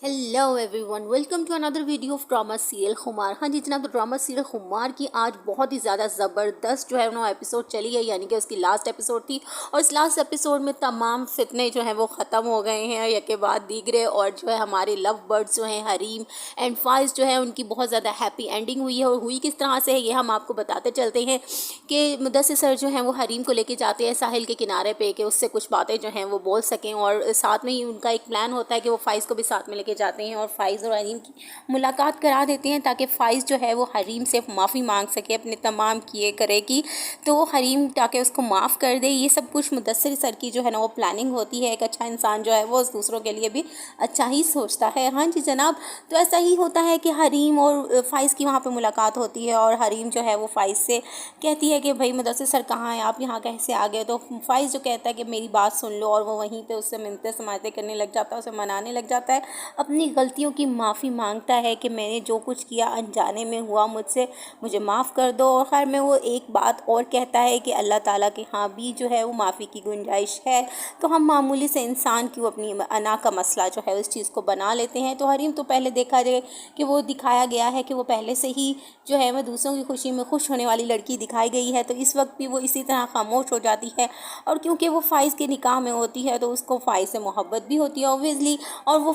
Hello everyone, welcome to another video of drama serial Khumar. हाँ जी जनाब, तो ड्रामा सीरियल खुमार की आज बहुत ही ज़्यादा ज़बरदस्त जो है वो एपिसोड चली है, यानी कि उसकी लास्ट एपिसोड थी। और इस लास्ट एपिसोड में तमाम फितने जो हैं वो ख़त्म हो गए हैं यके बाद दीगरे, और जो है हमारे लव बर्ड्स जो हैं हरीम एंड फाइज जो है उनकी बहुत ज़्यादा हैप्पी एंडिंग हुई है। और हुई किस तरह से है ये हम आपको बताते चलते हैं कि मुदस्सिर सर जो हैं वो हरीम को लेके जाते हैं साहिल के किनारे पे कि उससे कुछ बातें जो हैं वो बोल सकें, और साथ में ही उनका एक प्लान होता है कि वो फाइज़ को भी साथ में लेके जाते हैं और फाइज़ और हरीम की मुलाकात करा देते हैं ताकि फ़ाइज़ जो है वो हरीम से माफ़ी मांग सके अपने तमाम किए करे की, तो हरीम ताकि उसको माफ़ कर दे। ये सब कुछ मुदस्सिर सर की जो है ना वो प्लानिंग होती है। एक अच्छा इंसान जो है वो दूसरों के लिए भी अच्छा ही सोचता है। हाँ जी जनाब, तो ऐसा ही होता है कि हरीम और फ़ाइज़ की वहाँ पर मुलाकात होती है और हरीम जो है वो फ़ाइज़ से कहती है कि भाई मुदस्सिर सर कहाँ हैं, आप यहाँ कैसे आ गए। तो फ़ाइज़ जो कहता है कि मेरी बात सुन लो, और वो वहीं पे उससे मिन्नतें समातें करने लग जाता है, उसे मनाने लग जाता है, अपनी गलतियों की माफ़ी मांगता है कि मैंने जो कुछ किया अनजाने में हुआ मुझसे, मुझे माफ़ कर दो। और खैर में वो एक बात और कहता है कि अल्लाह ताला के यहाँ भी जो है वो माफ़ी की गुंजाइश है, तो हम मामूली से इंसान क्यों अपनी अना का मसला जो है उस चीज़ को बना लेते हैं। तो हरीम तो पहले देखा जाए कि वो दिखाया गया है कि वो पहले से ही जो है वो दूसरों की खुशी में खुश होने वाली लड़की दिखाई गई है, तो इस वक्त भी वो इसी तरह खामोश हो जाती है। और क्योंकि वो फ़ाइज़ के निकाह में होती है तो उसको फ़ाइज़ से मोहब्बत भी होती है ऑब्वियसली, और वो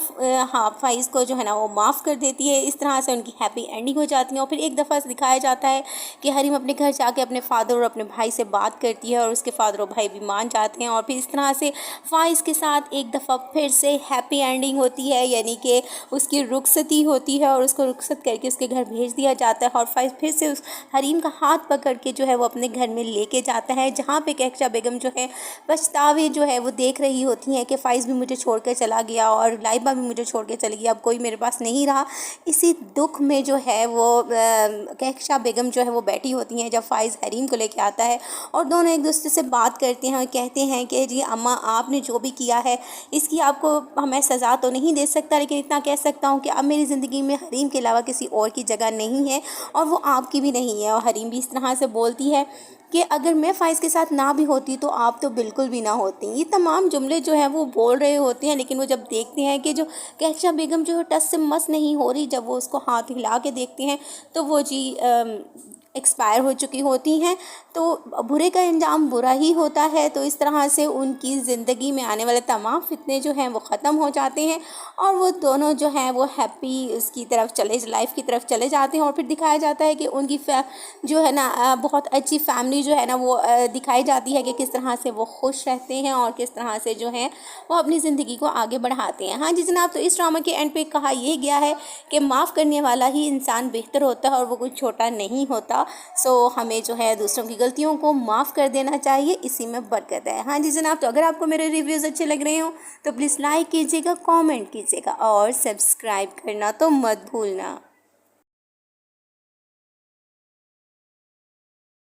हाँ फ़ाइज़ को जो है ना वो माफ़ कर देती है। इस तरह से उनकी हैप्पी एंडिंग हो जाती है। और फिर एक दफ़ा दिखाया जाता है कि हरीम अपने घर जाके अपने फादर और अपने भाई से बात करती है और उसके फादर और भाई भी मान जाते हैं, और फिर इस तरह से फ़ाइज़ के साथ एक दफ़ा फिर से हैप्पी एंडिंग होती है, यानी कि उसकी रुखसती होती है और उसको रुखसत करके उसके घर भेज दिया जाता है। और फ़ाइज़ फिर से उस हरीम का हाथ पकड़ के जो है वो अपने घर में लेके जाता है, जहाँ पे कहकशा बेगम जो है पछतावे जो है वो देख रही होती हैं कि फ़ाइज़ भी मुझे छोड़ कर चला गया और लाइबा भी मुझे छोड़ के चली गई, अब कोई मेरे पास नहीं रहा। इसी दुख में जो है वो कहकशा बेगम जो है वो बैठी होती हैं जब फ़ाइज़ हरीम को लेके आता है, और दोनों एक दूसरे से बात करते हैं और कहते हैं कि जी अम्मा, आपने जो भी किया है इसकी आपको मैं सज़ा तो नहीं दे सकता, लेकिन इतना कह सकता हूँ कि अब मेरी ज़िंदगी में हरीम के अलावा किसी और की जगह नहीं है और वो आपकी भी नहीं है। और हरीम भी इस तरह से बोलती है कि अगर मैं फ़ाइज़ के साथ ना भी होती तो आप तो बिल्कुल भी ना होती। ये तमाम जुमले जो हैं वो बोल रहे होते हैं, लेकिन वो जब देखते हैं कि जो कहकशा बेगम जो है टस से मस नहीं हो रही, जब वो उसको हाथ हिला के देखते हैं तो वो जी एक्सपायर हो चुकी होती हैं। तो बुरे का अंजाम बुरा ही होता है। तो इस तरह से उनकी ज़िंदगी में आने वाले तमाम फितने जो हैं वो ख़त्म हो जाते हैं और वो दोनों जो हैं वो हैप्पी उसकी तरफ लाइफ की तरफ चले जाते हैं। और फिर दिखाया जाता है कि उनकी जो है ना बहुत अच्छी फैमिली जो है ना वो दिखाई जाती है कि किस तरह से वो खुश रहते हैं और किस तरह से जो है वो अपनी ज़िंदगी को आगे बढ़ाते हैं। हाँ जी जनाब, तो इस ड्रामा के एंड पे कहा यह गया है कि माफ़ करने वाला ही इंसान बेहतर होता है और वो कोई छोटा नहीं होता। सो हमें जो है दूसरों की गलतियों को माफ़ कर देना चाहिए, इसी में बरकत है। हाँ जी जनाब, तो अगर आपको मेरे रिव्यूज़ अच्छे लग रहे हो तो प्लीज़ लाइक कीजिएगा, कमेंट कीजिएगा और सब्सक्राइब करना तो मत भूलना।